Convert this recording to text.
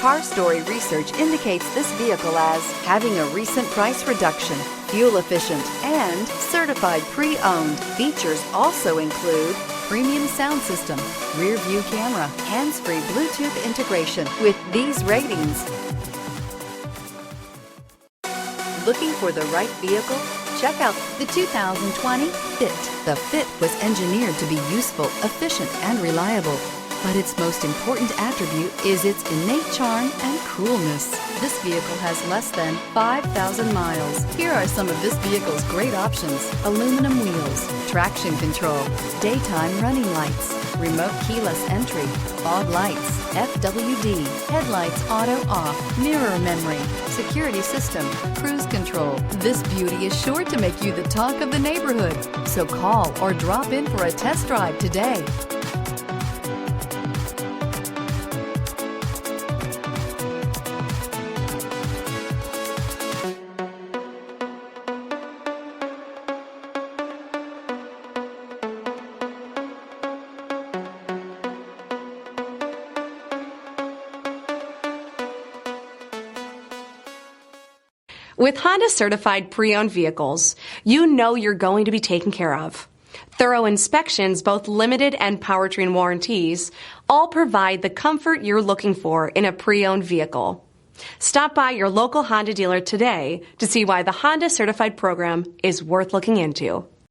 Car Story research indicates this vehicle as having a recent price reduction, fuel efficient, and certified pre-owned. Features also include premium sound system, rear view camera, hands-free Bluetooth integration. With these ratings, looking for the right vehicle? Check out the 2020 Fit. The Fit was engineered to be useful, efficient, and reliable. But its most important attribute is its innate charm and coolness. This vehicle has less than 5,000 miles. Here are some of this vehicle's great options: aluminum wheels, traction control, daytime running lights, remote keyless entry, fog lights, FWD, headlights auto off, mirror memory, security system, cruise control. This beauty is sure to make you the talk of the neighborhood. So call or drop in for a test drive today. With Honda certified pre-owned vehicles, you know you're going to be taken care of. Thorough inspections, both limited and powertrain warranties, all provide the comfort you're looking for in a pre-owned vehicle. Stop by your local Honda dealer today to see why the Honda certified program is worth looking into.